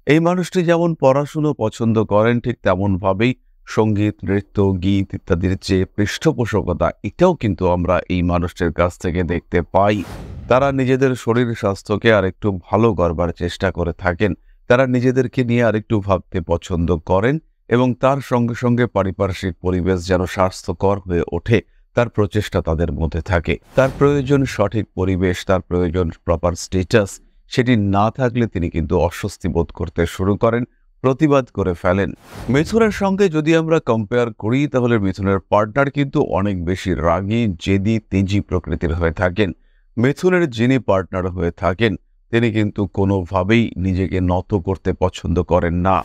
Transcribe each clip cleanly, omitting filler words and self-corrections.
এই মানুষটি যেমন পড়াশুনো পছন্দ করেন ঠিক তেমনভাবেই সঙ্গীত, নৃত্য, গীত ইত্যাদির যে পৃষ্ঠপোষকতা এটাও কিন্তু আমরা এই মানুষটির কাছ থেকে দেখতে পাই। তারা নিজেদের শরীর স্বাস্থ্যকে আরেকটু ভালো করবার চেষ্টা করে থাকেন। তারা নিজেদেরকে নিয়ে আরেকটু ভাবতে পছন্দ করেন এবং তার সঙ্গে সঙ্গে পারিপার্শ্বিক পরিবেশ যেন স্বাস্থ্যকর হয়ে ওঠে তার প্রচেষ্টা তাদের মধ্যে থাকে। তার প্রয়োজন সঠিক পরিবেশ, তার প্রয়োজন প্রপার স্ট্যাটাস, সেটি না থাকলে তিনি কিন্তু অস্বস্তি বোধ করতে শুরু করেন, প্রতিবাদ করে ফেলেন। মিথুনের সঙ্গে যদি আমরা কম্পেয়ার করি তাহলে মিথুনের পার্টনার কিন্তু অনেক বেশি রাগী, জেদি, তেজি প্রকৃতির হয়ে থাকেন। মিথুনের যিনি পার্টনার হয়ে থাকেন তিনি কিন্তু কোনোভাবেই নিজেকে নত করতে পছন্দ করেন না।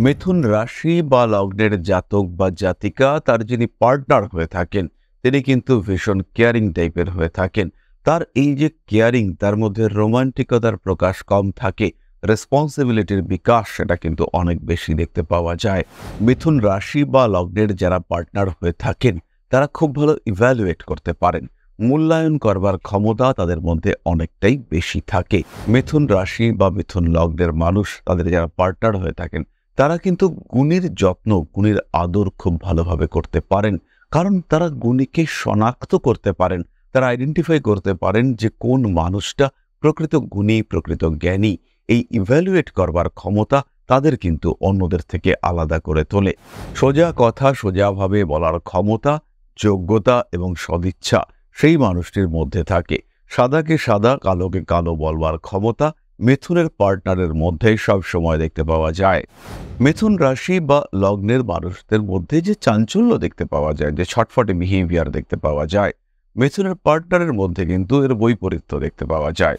মিথুন রাশি বা লগ্নের জাতক বা জাতিকা তার যিনি পার্টনার হয়ে থাকেন তিনি কিন্তু ভীষণ কেয়ারিং টাইপের হয়ে থাকেন। তার এই যে কেয়ারিং, তার মধ্যে রোমান্টিকতার প্রকাশ কম থাকে, রেসপন্সিবিলিটির বিকাশ সেটা কিন্তু অনেক বেশি দেখতে পাওয়া যায়। মিথুন রাশি বা লগ্নের যারা পার্টনার হয়ে থাকেন তারা খুব ভালো ইভ্যালুয়েট করতে পারেন, মূল্যায়ন করবার ক্ষমতা তাদের মধ্যে অনেকটাই বেশি থাকে। মিথুন রাশি বা মিথুন লগ্নের মানুষ তাদের যারা পার্টনার হয়ে থাকেন তারা কিন্তু গুণীর যত্ন, গুণীর আদর খুব ভালোভাবে করতে পারেন, কারণ তারা গুণীকে শনাক্ত করতে পারেন। তারা আইডেন্টিফাই করতে পারেন যে কোন মানুষটা প্রকৃত গুণী, প্রকৃত জ্ঞানী। এই ইভ্যালুয়েট করবার ক্ষমতা তাদের কিন্তু অন্যদের থেকে আলাদা করে তোলে। সোজা কথা সোজাভাবে বলার ক্ষমতা, যোগ্যতা এবং সদিচ্ছা সেই মানুষটির মধ্যে থাকে। সাদাকে সাদা, কালোকে কালো বলবার ক্ষমতা মিথুনের পার্টনারের মধ্যেই সবসময় দেখতে পাওয়া যায়। মিথুন রাশি বা লগ্নের মানুষদের মধ্যে যে চাঞ্চল্য দেখতে পাওয়া যায়, যে ছটফটে বিহেভিয়ার দেখতে পাওয়া যায়, মিথুনের পার্টনারের মধ্যে কিন্তু এর বৈপরীত্য দেখতে পাওয়া যায়।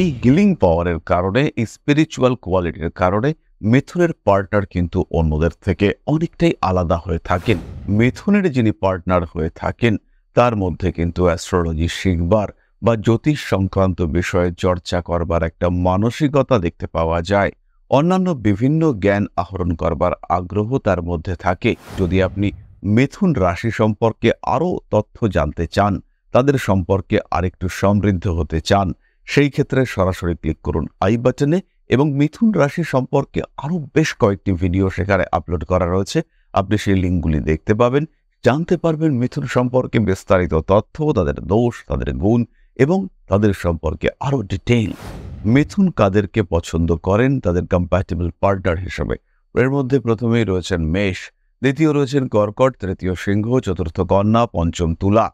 এই হিলিং পাওয়ারের কারণে, এই স্পিরিচুয়াল কোয়ালিটির কারণে মিথুনের পার্টনার কিন্তু অন্যদের থেকে অনেকটাই আলাদা হয়ে থাকেন। মিথুনের যিনি পার্টনার হয়ে থাকেন তার মধ্যে কিন্তু অ্যাস্ট্রোলজি শিখবার বা জ্যোতিষ সংক্রান্ত বিষয়ে চর্চা করবার একটা মানসিকতা দেখতে পাওয়া যায়। অন্যান্য বিভিন্ন জ্ঞান আহরণ করবার আগ্রহ তার মধ্যে থাকে। যদি আপনি মিথুন রাশি সম্পর্কে আরও তথ্য জানতে চান, তাদের সম্পর্কে আরেকটু সমৃদ্ধ হতে চান, সেই ক্ষেত্রে সরাসরি ক্লিক করুন আই বাটনে এবং মিথুন রাশি সম্পর্কে আরও বেশ কয়েকটি ভিডিও সেখানে আপলোড করা রয়েছে। আপনি সেই লিঙ্কগুলি দেখতে পাবেন, জানতে পারবেন মিথুন সম্পর্কে বিস্তারিত তথ্য, তাদের দোষ, তাদের গুণ এবং তাদের সম্পর্কে আরও ডিটেইল। মিথুন কাদেরকে পছন্দ করেন তাদের কম্প্যাটেবল পার্টনার হিসেবে? এর মধ্যে প্রথমেই রয়েছেন মেষ, দ্বিতীয় রয়েছেন কর্কট, তৃতীয় সিংহ, চতুর্থ কন্যা, পঞ্চম তুলা।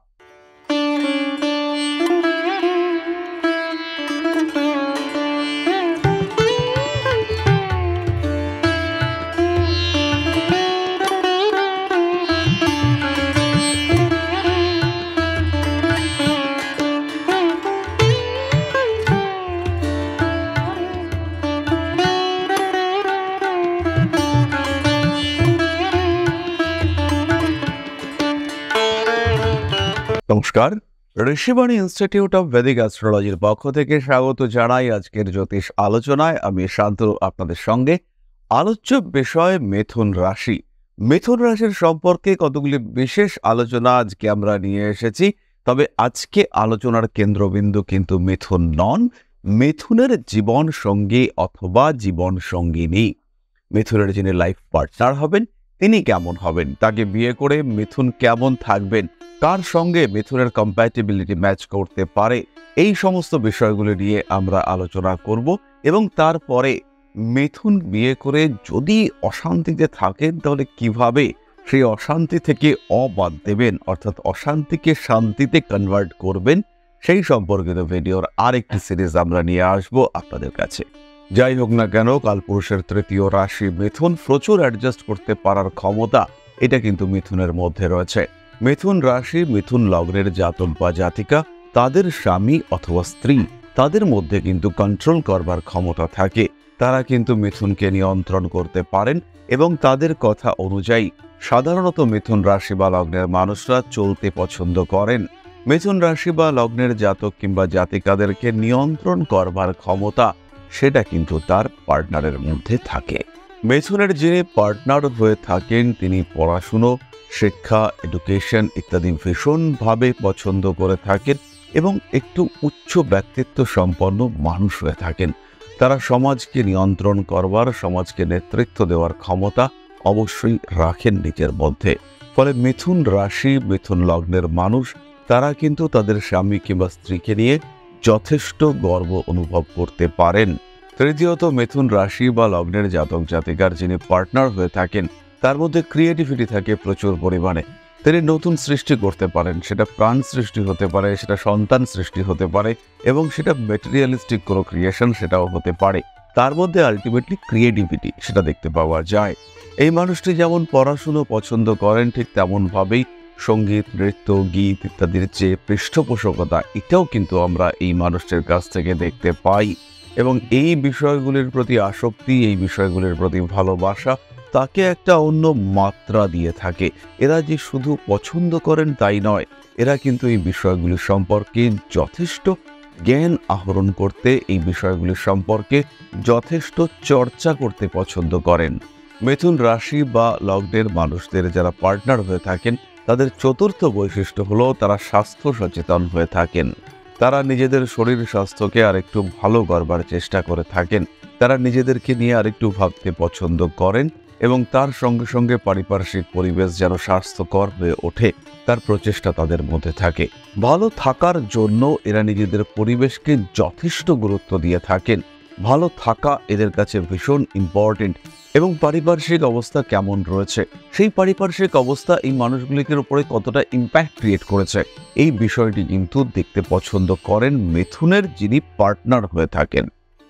নমস্কার, ঋষিবাণী ইনস্টিটিউট অফ ভেদিক অ্যাস্ট্রোলজির পক্ষ থেকে স্বাগত জানাই আজকের জ্যোতিষ আলোচনায়। আমি শান্তনু আপনাদের সঙ্গে। আলোচ্য বিষয় মিথুন রাশি। মিথুন রাশির সম্পর্কে কতগুলি বিশেষ আলোচনা আজকে আমরা নিয়ে এসেছি। তবে আজকে আলোচনার কেন্দ্রবিন্দু কিন্তু মিথুন নন, মিথুনের জীবন সঙ্গী অথবা জীবন সঙ্গিনী। মিথুনের যিনি লাইফ পার্টনার হবেন তিনি কেমন হবেন, তাকে বিয়ে করে মিথুন কেমন থাকবেন, কার সঙ্গে মিথুনের কম্প্যাটিবিলিটি ম্যাচ করতে পারে, এই সমস্ত বিষয়গুলি নিয়ে আমরা আলোচনা করব। এবং তারপরে মিথুন বিয়ে করে যদি অশান্তিতে থাকেন তাহলে কিভাবে সেই অশান্তি থেকে বাদ দেবেন, অর্থাৎ অশান্তিকে শান্তিতে কনভার্ট করবেন, সেই সম্পর্কিত ভিডিওর আরেকটি সিরিজ আমরা নিয়ে আসব আপনাদের কাছে। যাই হোক না কেন, কালপুরুষের তৃতীয় রাশি মিথুন, প্রচুর অ্যাডজাস্ট করতে পারার ক্ষমতা এটা কিন্তু মিথুনের মধ্যে রয়েছে। মিথুন রাশি, মিথুন লগ্নের জাতক বা জাতিকা, তাদের স্বামী অথবা স্ত্রী, তাদের মধ্যে কিন্তু কন্ট্রোল করবার ক্ষমতা থাকে। তারা কিন্তু মিথুনকে নিয়ন্ত্রণ করতে পারেন এবং তাদের কথা অনুযায়ী সাধারণত মিথুন রাশি বা লগ্নের মানুষরা চলতে পছন্দ করেন। মিথুন রাশি বা লগ্নের জাতক কিংবা জাতিকাদেরকে নিয়ন্ত্রণ করবার ক্ষমতা সেটা কিন্তু তার পার্টনারের মধ্যে থাকে। মিথুনের যিনি পার্টনার হয়ে থাকেন তিনি পড়াশুনো, শিক্ষা, এডুকেশন ইত্যাদি ভীষণভাবে পছন্দ করে থাকেন এবং একটু উচ্চ ব্যক্তিত্ব সম্পন্ন মানুষ হয়ে থাকেন। তারা সমাজকে নিয়ন্ত্রণ করবার, সমাজকে নেতৃত্ব দেওয়ার ক্ষমতা অবশ্যই রাখেন নিজের মধ্যে। ফলে মিথুন রাশি, মিথুন লগ্নের মানুষ তারা কিন্তু তাদের স্বামী কিংবা স্ত্রীকে নিয়ে যথেষ্ট গর্ব অনুভব করতে পারেন। তৃতীয়ত, মিথুন রাশি বা লগ্নের জাতক জাতিকার যিনি পার্টনার হয়ে থাকেন তার মধ্যে ক্রিয়েটিভিটি থাকে প্রচুর পরিমাণে। তিনি নতুন সৃষ্টি করতে পারেন, সেটা প্রাণ সৃষ্টি হতে পারে, সেটা সন্তান সৃষ্টি হতে পারে, এবং সেটা ম্যাটেরিয়ালিস্টিক কোনো ক্রিয়েশন সেটাও হতে পারে। তার মধ্যে আলটিমেটলি ক্রিয়েটিভিটি সেটা দেখতে পাওয়া যায়। এই মানুষটি যেমন পড়াশুনো পছন্দ করেন, ঠিক তেমনভাবেই সঙ্গীত, নৃত্য, গীত ইত্যাদির যে পৃষ্ঠপোষকতা এটাও কিন্তু আমরা এই মানুষটির কাছ থেকে দেখতে পাই। এবং এই বিষয়গুলির প্রতি আসক্তি, এই বিষয়গুলির প্রতি ভালোবাসা তাকে একটা অন্য মাত্রা দিয়ে থাকে। এরা যে শুধু পছন্দ করেন তাই নয়, এরা কিন্তু এই বিষয়গুলি সম্পর্কে যথেষ্ট জ্ঞান আহরণ করতে, এই বিষয়গুলি সম্পর্কে যথেষ্ট চর্চা করতে পছন্দ করেন। মিথুন রাশি বা লগ্নের মানুষদের যারা পার্টনার হয়ে থাকেন তাদের চতুর্থ বৈশিষ্ট্য হলো তারা স্বাস্থ্য সচেতন হয়ে থাকেন। তারা নিজেদের শরীর স্বাস্থ্যকে আরেকটু ভালো করবার চেষ্টা করে থাকেন। তারা নিজেদেরকে নিয়ে আরেকটু ভাবতে পছন্দ করেন এবং তার সঙ্গে সঙ্গে পারিপার্শ্বিক পরিবেশ যেন স্বাস্থ্যকর হয়ে ওঠে তার প্রচেষ্টা তাদের মধ্যে থাকে। ভালো থাকার জন্য এরা নিজেদের পরিবেশকে যথেষ্ট গুরুত্ব দিয়ে থাকেন। ভালো থাকা এদের কাছে ভীষণ ইম্পর্টেন্ট। এবং পারিপার্শ্বিক অবস্থা কেমন রয়েছে, সেই পারিপার্শ্বিক অবস্থা এই মানুষগুলির উপরে কতটা ইম্প্যাক্ট ক্রিয়েট করেছে, এই বিষয়টি কিন্তু দেখতে পছন্দ করেন মিথুনের যিনি পার্টনার হয়ে থাকেন।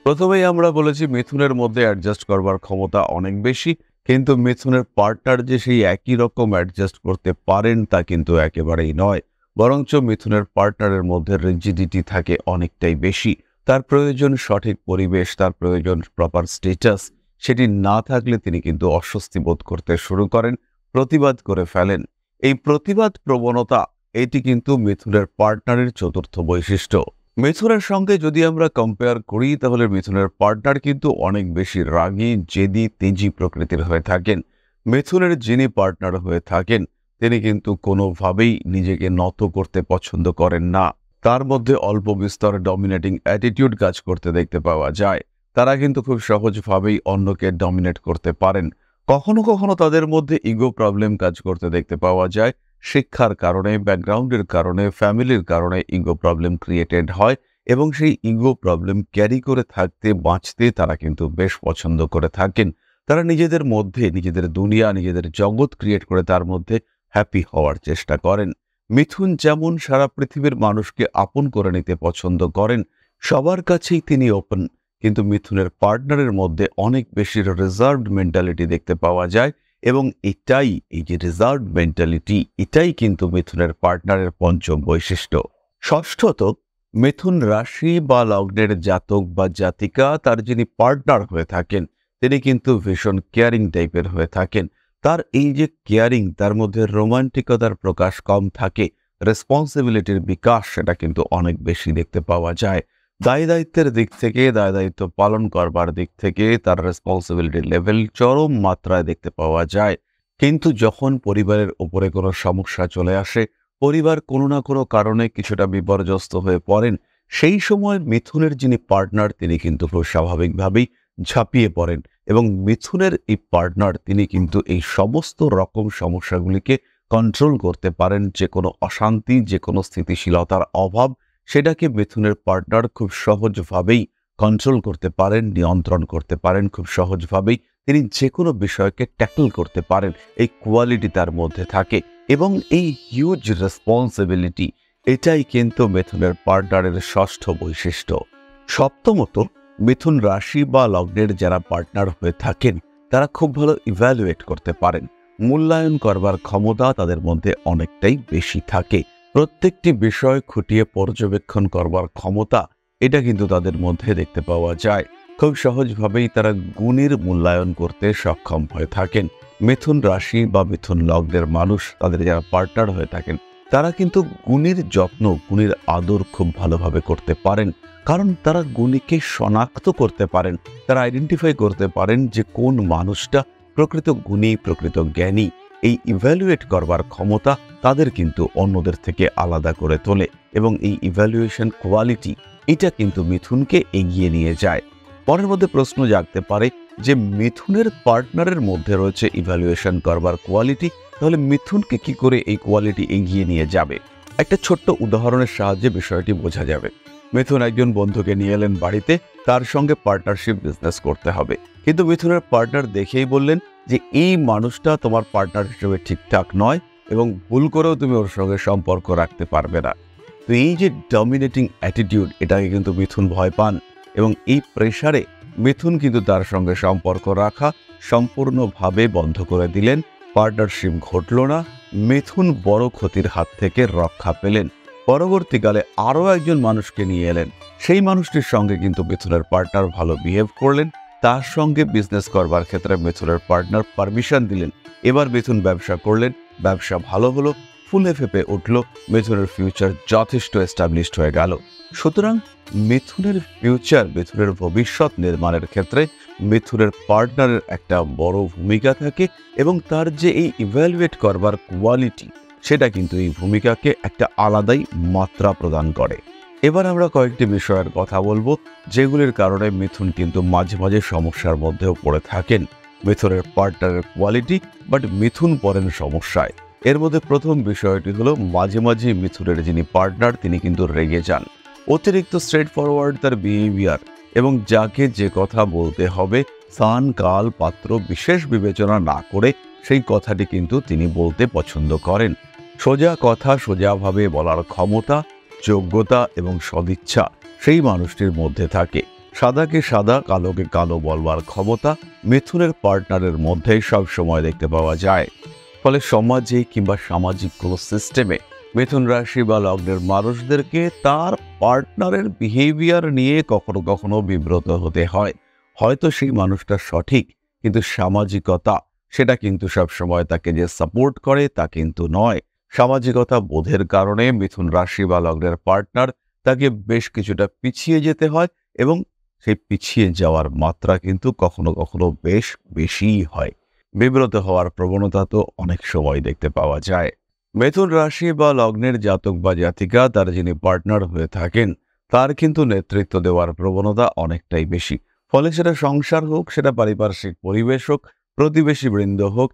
প্রথমেই আমরা বলেছি মিথুনের মধ্যে অ্যাডজাস্ট করবার ক্ষমতা অনেক বেশি, কিন্তু মিথুনের পার্টনার যে সেই একই রকম অ্যাডজাস্ট করতে পারেন তা কিন্তু একেবারেই নয়। বরঞ্চ মিথুনের পার্টনারের মধ্যে রিজিডিটি থাকে অনেকটাই বেশি। তার প্রয়োজন সঠিক পরিবেশ, তার প্রয়োজন প্রপার স্ট্যাটাস, সেটি না থাকলে তিনি কিন্তু অস্বস্তি বোধ করতে শুরু করেন, প্রতিবাদ করে ফেলেন। এই প্রতিবাদ প্রবণতা এটি কিন্তু মিথুনের পার্টনারের চতুর্থ বৈশিষ্ট্য। মিথুনের সঙ্গে যদি আমরা কম্পেয়ার করি তাহলে মিথুনের পার্টনার কিন্তু অনেক বেশি রাগী, জেদি, তেজি প্রকৃতির হয়ে থাকেন। মিথুনের যিনি পার্টনার হয়ে থাকেন তিনি কিন্তু কোনোভাবেই নিজেকে নত করতে পছন্দ করেন না। তার মধ্যে অল্প বিস্তর ডমিনেটিং অ্যাটিটিউড কাজ করতে দেখতে পাওয়া যায়। তারা কিন্তু খুব সহজভাবেই অন্যকে ডমিনেট করতে পারেন। কখনো কখনো তাদের মধ্যে ইগো প্রবলেম কাজ করতে দেখতে পাওয়া যায়। শিক্ষার কারণে, ব্যাকগ্রাউন্ডের কারণে, ফ্যামিলির কারণে ইগো প্রবলেম ক্রিয়েটেড হয় এবং সেই ইগো প্রবলেম ক্যারি করে থাকতে, বাঁচতে তারা কিন্তু বেশ পছন্দ করে থাকেন। তারা নিজেদের মধ্যে নিজেদের দুনিয়া, নিজেদের জগৎ ক্রিয়েট করে তার মধ্যে হ্যাপি হওয়ার চেষ্টা করেন। মিথুন যেমন সারা পৃথিবীর মানুষকে আপন করে নিতে পছন্দ করেন, সবার কাছেই তিনি ওপেন, কিন্তু মিথুনের পার্টনারের মধ্যে অনেক বেশি রিজার্ভড মেন্টালিটি দেখতে পাওয়া যায় এবং এটাই, এই যে রিজার্ভড মেন্টালিটি, এটাই কিন্তু মিথুনের পার্টনারের পঞ্চম বৈশিষ্ট্য। ষষ্ঠত, মিথুন রাশি বা লগ্নের জাতক বা জাতিকা তার যিনি পার্টনার হয়ে থাকেন তিনি কিন্তু ভীষণ কেয়ারিং টাইপের হয়ে থাকেন। তার এই যে কেয়ারিং, তার মধ্যে রোমান্টিকতার প্রকাশ কম থাকে, রেসপন্সিবিলিটির বিকাশ সেটা কিন্তু অনেক বেশি দেখতে পাওয়া যায়। দায় দায়িত্বের দিক থেকে, দায় দায়িত্ব পালন করবার দিক থেকে তার রেসপন্সিবিলিটি লেভেল চরম মাত্রায় দেখতে পাওয়া যায়। কিন্তু যখন পরিবারের উপরে কোনো সমস্যা চলে আসে, পরিবার কোনো না কোনো কারণে কিছুটা বিপর্যস্ত হয়ে পড়েন, সেই সময় মিথুনের যিনি পার্টনার তিনি কিন্তু খুব স্বাভাবিকভাবেই ঝাঁপিয়ে পড়েন এবং মিথুনের এই পার্টনার তিনি কিন্তু এই সমস্ত রকম সমস্যাগুলিকে কন্ট্রোল করতে পারেন। যে কোনো অশান্তি, যে কোনো স্থিতিশীলতার অভাব, সেটাকে মিথুনের পার্টনার খুব সহজভাবেই কন্ট্রোল করতে পারেন, নিয়ন্ত্রণ করতে পারেন। খুব সহজভাবেই তিনি যে কোনো বিষয়কে ট্যাকল করতে পারেন, এই কোয়ালিটি তার মধ্যে থাকে এবং এই হিউজ রেসপন্সিবিলিটি, এটাই কিন্তু মিথুনের পার্টনারের ষষ্ঠ বৈশিষ্ট্য। সপ্তমত, মিথুন রাশি বা লগ্নের যারা পার্টনার হয়ে থাকেন তারা খুব ভালো ইভ্যালুয়েট করতে পারেন। মূল্যায়ন করবার ক্ষমতা তাদের মধ্যে অনেকটাই বেশি থাকে। প্রত্যেকটি বিষয় খুঁটিয়ে পর্যবেক্ষণ করবার ক্ষমতা এটা কিন্তু তাদের মধ্যে দেখতে পাওয়া যায়। খুব সহজভাবেই তারা গুণের মূল্যায়ন করতে সক্ষম হয়ে থাকেন। মিথুন রাশি বা মিথুন লগ্নের মানুষ তাদের যারা পার্টনার হয়ে থাকেন তারা কিন্তু গুণের যত্ন, গুণের আদর খুব ভালোভাবে করতে পারেন, কারণ তারা গুণীকে শনাক্ত করতে পারেন। তারা আইডেন্টিফাই করতে পারেন যে কোন মানুষটা প্রকৃত গুণী, প্রকৃত জ্ঞানী। এই ইভ্যালুয়েট করবার ক্ষমতা তাদের কিন্তু অন্যদের থেকে আলাদা করে তোলে এবং এই ইভ্যালুয়েশন কোয়ালিটি এটা কিন্তু মিথুনকে এগিয়ে নিয়ে যায়। মনের মধ্যে প্রশ্ন জাগতে পারে যে মিথুনের পার্টনারের মধ্যে রয়েছে ইভ্যালুয়েশন করবার কোয়ালিটি, তাহলে মিথুনকে কি করে এই কোয়ালিটি এগিয়ে নিয়ে যাবে? একটা ছোট্ট উদাহরণের সাহায্যে বিষয়টি বোঝা যাবে। মিথুন একজন বন্ধুকে নিয়ে এলেন বাড়িতে, তার সঙ্গে পার্টনারশিপ বিজনেস করতে হবে, কিন্তু মিথুনের পার্টনার দেখেই বললেন যে এই মানুষটা তোমার পার্টনার হিসেবে ঠিকঠাক নয় এবং ভুল করেও তুমি ওর সঙ্গে সম্পর্ক রাখতে পারবে না। তো এই যে ডমিনেটিং অ্যাটিটিউড, এটাকে কিন্তু মিথুন ভয় পান এবং এই প্রেসারে মিথুন কিন্তু তার সঙ্গে সম্পর্ক রাখা সম্পূর্ণভাবে বন্ধ করে দিলেন। পার্টনারশিপ ঘটল না, মিথুন বড় ক্ষতির হাত থেকে রক্ষা পেলেন। পরবর্তীকালে আরও একজন মানুষকে নিয়ে এলেন, সেই মানুষটির সঙ্গে কিন্তু মিথুনের পার্টনার ভালো বিহেভ করলেন, তার সঙ্গে বিজনেস করবার ক্ষেত্রে মিথুনের পার্টনার পারমিশন দিলেন। এবার মিথুন ব্যবসা করলেন, ব্যবসা ভালো হলো, ফুলে ফেপে উঠল, মিথুনের ফিউচার যথেষ্ট এস্টাবলিশড হয়ে গেল। সুতরাং মিথুনের ফিউচার, মিথুনের ভবিষ্যৎ নির্মাণের ক্ষেত্রে মিথুনের পার্টনারের একটা বড় ভূমিকা থাকে এবং তার যে এই ইভ্যালুয়েট করবার কোয়ালিটি, সেটা কিন্তু এই ভূমিকাকে একটা আলাদাই মাত্রা প্রদান করে। এবার আমরা কয়েকটি বিষয়ের কথা বলবো যেগুলির কারণে মিথুন কিন্তু মাঝে মাঝে সমস্যার মধ্যেও পড়ে থাকেন। মিথুনের পার্টনারের কোয়ালিটি, বাট মিথুন পড়েন সমস্যায়। এর মধ্যে প্রথম বিষয়টি হলো মাঝে মাঝে মিথুনের যিনি পার্টনার তিনি কিন্তু রেগে যান। অতিরিক্ত স্ট্রেট ফরওয়ার্ড তার বিহেভিয়ার এবং যাকে যে কথা বলতে হবে স্থান কাল পাত্র বিশেষ বিবেচনা না করে সেই কথাটি কিন্তু তিনি বলতে পছন্দ করেন। সোজা কথা সোজাভাবে বলার ক্ষমতা, যোগ্যতা এবং সদিচ্ছা সেই মানুষটির মধ্যে থাকে। সাদাকে সাদা কালোকে কালো বলবার ক্ষমতা মিথুনের পার্টনারের মধ্যেই সব সময় দেখতে পাওয়া যায়। ফলে সমাজে কিংবা সামাজিক কোনো সিস্টেমে মিথুন রাশি বা লগ্নের মানুষদেরকে তার পার্টনারের বিহেভিয়ার নিয়ে কখনো কখনো বিব্রত হতে হয়। হয়তো সেই মানুষটা সঠিক, কিন্তু সামাজিকতা সেটা কিন্তু সবসময় তাকে যে সাপোর্ট করে তা কিন্তু নয়। সামাজিকতা বোধের কারণে মিথুন রাশি বা লগ্নের পার্টনার তাকে বেশ কিছুটা পিছিয়ে যেতে হয় এবং সেই পিছিয়ে যাওয়ার মাত্রা কিন্তু কখনো কখনো বেশ বেশিই হয়। বিব্রত হওয়ার প্রবণতা তো অনেক সময় দেখতে পাওয়া যায়। মিথুন রাশি বা লগ্নের জাতক বা জাতিকা তার যিনি পার্টনার হয়ে থাকেন তার কিন্তু নেতৃত্ব দেওয়ার প্রবণতা অনেকটাই বেশি। ফলে সেটা সংসার হোক, সেটা পারিপার্শ্বিক পরিবেশ হোক, প্রতিবেশী বৃন্দ হোক,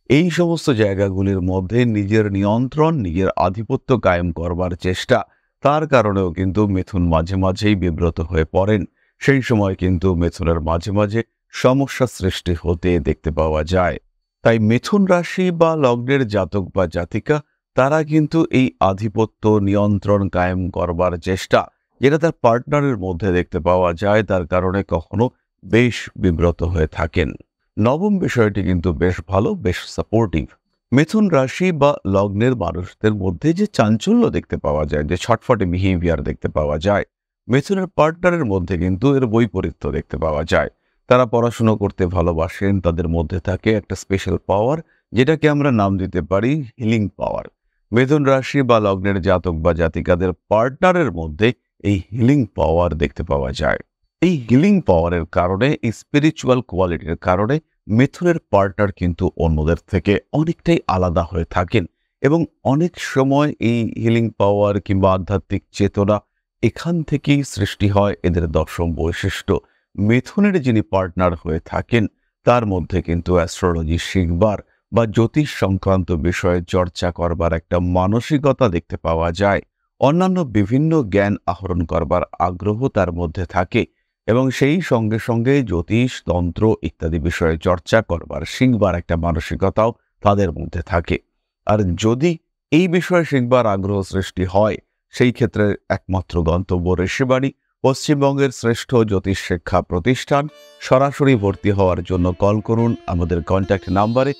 এই সমস্ত জায়গাগুলির মধ্যে নিজের নিয়ন্ত্রণ, নিজের আধিপত্য কায়েম করবার চেষ্টা, তার কারণেও কিন্তু মিথুন মাঝে মাঝেই বিব্রত হয়ে পড়েন। সেই সময় কিন্তু মিথুনের মাঝে মাঝে সমস্যা সৃষ্টি হতে দেখতে পাওয়া যায়। তাই মিথুন রাশি বা লগ্নের জাতক বা জাতিকা তারা কিন্তু এই আধিপত্য নিয়ন্ত্রণ কায়েম করবার চেষ্টা, যেটা তার পার্টনারের মধ্যে দেখতে পাওয়া যায়, তার কারণে কখনো বেশ বিব্রত হয়ে থাকেন। নবম বিষয়টি কিন্তু বেশ ভালো, বেশ সাপোর্টিভ। মিথুন রাশি বা লগ্নের মানুষদের মধ্যে যে চাঞ্চল্য দেখতে পাওয়া যায়, যে ছটফটে বিহেভিয়ার দেখতে পাওয়া যায়, মিথুনের পার্টনারের মধ্যে কিন্তু এর বৈপরীত্য দেখতে পাওয়া যায়। তারা পড়াশুনো করতে ভালোবাসেন, তাদের মধ্যে থাকে একটা স্পেশাল পাওয়ার, যেটাকে আমরা নাম দিতে পারি হিলিং পাওয়ার। মিথুন রাশি বা লগ্নের জাতক বা জাতিকাদের পার্টনারের মধ্যে এই হিলিং পাওয়ার দেখতে পাওয়া যায়। এই হিলিং পাওয়ারের কারণে, এই স্পিরিচুয়াল কোয়ালিটির কারণে মিথুনের পার্টনার কিন্তু অন্যদের থেকে অনেকটাই আলাদা হয়ে থাকেন এবং অনেক সময় এই হিলিং পাওয়ার কিংবা আধ্যাত্মিক চেতনা এখান থেকেই সৃষ্টি হয় এদের দশম বৈশিষ্ট্য। মিথুনের যিনি পার্টনার হয়ে থাকেন তার মধ্যে কিন্তু অ্যাস্ট্রোলজি শিখবার বা জ্যোতিষ সংক্রান্ত বিষয়ে চর্চা করবার একটা মানসিকতা দেখতে পাওয়া যায়। অন্যান্য বিভিন্ন জ্ঞান আহরণ করবার আগ্রহ তার মধ্যে থাকে এবং সেই সঙ্গে সঙ্গে জ্যোতিষ, তন্ত্র ইত্যাদি বিষয়ে চর্চা করবার, শিখবার একটা মানসিকতাও তাদের মধ্যে থাকে। আর যদি এই বিষয়ে শিখবার আগ্রহ সৃষ্টি হয়, সেই ক্ষেত্রে একমাত্র গন্তব্য ঋষিবাণী, পশ্চিমবঙ্গের শ্রেষ্ঠ জ্যোতিষ শিক্ষা প্রতিষ্ঠান। সরাসরি ভর্তি হওয়ার জন্য কল করুন আমাদের কন্ট্যাক্ট নাম্বারে।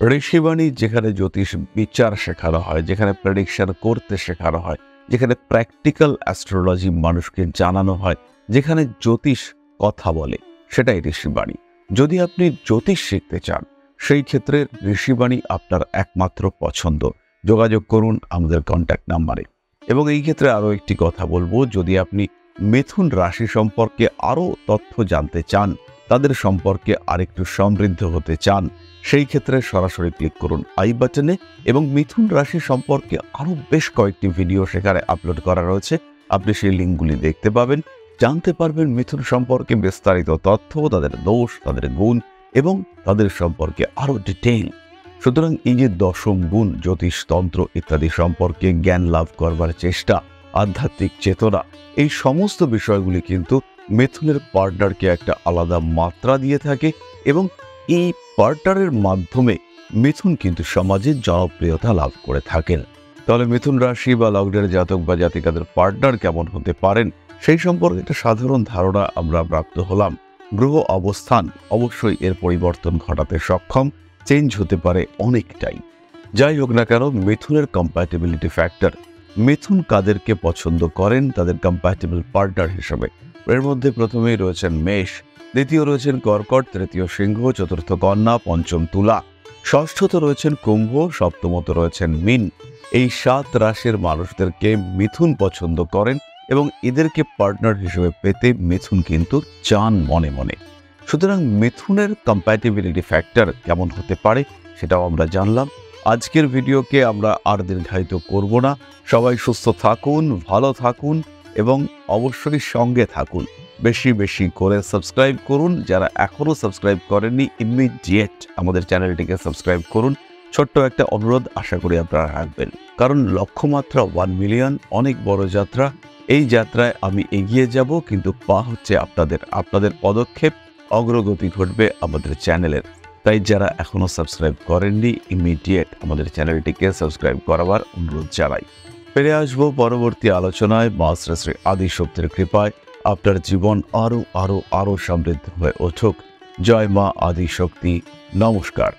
ঋষিবাণী, যেখানে জ্যোতিষ বিচার শেখানো হয়, যেখানে প্রেডিকশন করতে শেখানো হয়, যেখানে প্র্যাকটিক্যাল অ্যাস্ট্রোলজি মানুষকে জানানো হয়, যেখানে জ্যোতিষ কথা বলে, সেটাই ঋষিবাণী। যদি আপনি জ্যোতিষ শিখতে চান, সেই ক্ষেত্রে ঋষিবাণী আপনার একমাত্র পছন্দ। যোগাযোগ করুন আমাদের কন্ট্যাক্ট নাম্বারে। এবং এই ক্ষেত্রে আরও একটি কথা বলবো, যদি আপনি মিথুন রাশি সম্পর্কে আরও তথ্য জানতে চান, তাদের সম্পর্কে আরেকটু সমৃদ্ধ হতে চান, সেই ক্ষেত্রে সরাসরি ক্লিক করুন আই বাটনে এবং মিথুন রাশি সম্পর্কে আরও বেশ কয়েকটি ভিডিও সেখানে আপলোড করা রয়েছে, আপনি সেই লিঙ্কগুলি দেখতে পাবেন। জানতে পারবেন মিথুন সম্পর্কে বিস্তারিত তথ্য, তাদের দোষ, তাদের গুণ এবং তাদের সম্পর্কে আরো ডিটেইল। সুতরাং এই যে দশম গুণ, জ্যোতিষতন্ত্র ইত্যাদি সম্পর্কে জ্ঞান লাভ করবার চেষ্টা, আধ্যাত্মিক চেতনা, এই সমস্ত বিষয়গুলি কিন্তু মিথুনের পার্টনারকে একটা আলাদা মাত্রা দিয়ে থাকে এবং এই পার্টনারের মাধ্যমে মিথুন কিন্তু সমাজে জনপ্রিয়তা লাভ করে থাকেন। তাহলে মিথুন রাশি বা লগ্নের জাতক বা জাতিকাদের পার্টনার কেমন হতে পারেন সেই সম্পর্কে একটা সাধারণ ধারণা আমরা প্রাপ্ত হলাম। গ্রহ অবস্থান অবশ্যই এর পরিবর্তন ঘটাতে সক্ষম, চেঞ্জ হতে পারে অনেকটাই। যাই হোক না কেন, মিথুনের কম্প্যাটিবিলিটি ফ্যাক্টর, মিথুন কাদেরকে পছন্দ করেন তাদের কম্প্যাটিবল পার্টনার হিসেবে, এর মধ্যে প্রথমেই রয়েছেন মেষ, দ্বিতীয় রয়েছেন কর্কট, তৃতীয় সিংহ, চতুর্থ কন্যা, পঞ্চম তুলা, ষষ্ঠত রয়েছেন কুম্ভ, সপ্তমত রয়েছেন মীন। এই 7 রাশির মানুষদেরকে মিথুন পছন্দ করেন এবং এদেরকে পার্টনার হিসেবে পেতে মিথুন কিন্তু চান মনে মনে। সুতরাং মিথুনের কম্প্যাটিবিলিটি ফ্যাক্টর কেমন হতে পারে সেটাও আমরা জানলাম। আজকের ভিডিওকে আমরা আর দীর্ঘায়িত করব না। সবাই সুস্থ থাকুন, ভালো থাকুন এবং অবশ্যই সঙ্গে থাকুন। বেশি বেশি করে সাবস্ক্রাইব করুন। যারা এখনও সাবস্ক্রাইব করেননি, ইমিডিয়েট আমাদের চ্যানেলটিকে সাবস্ক্রাইব করুন। ছোট্ট একটা অনুরোধ আশা করি আপনারা রাখবেন, কারণ লক্ষ্যমাত্রা 1 মিলিয়ন, অনেক বড় যাত্রা। এই যাত্রায় আমি এগিয়ে যাব, কিন্তু হচ্ছে আপনাদের পদক্ষেপ, অগ্রগতি ঘটবে আমাদের চ্যানেলের। তাই যারা এখনও সাবস্ক্রাইব করেননি, ইমিডিয়েট আমাদের চ্যানেলটিকে সাবস্ক্রাইব করাবার অনুরোধ জানাই। ফিরে আসবো পরবর্তী আলোচনায়। মা শ্রী শ্রী আদিশক্তির কৃপায় আপনার জীবন আরো আরো আরো সমৃদ্ধ হয়ে উঠুক। জয় মা আদিশক্তি। নমস্কার।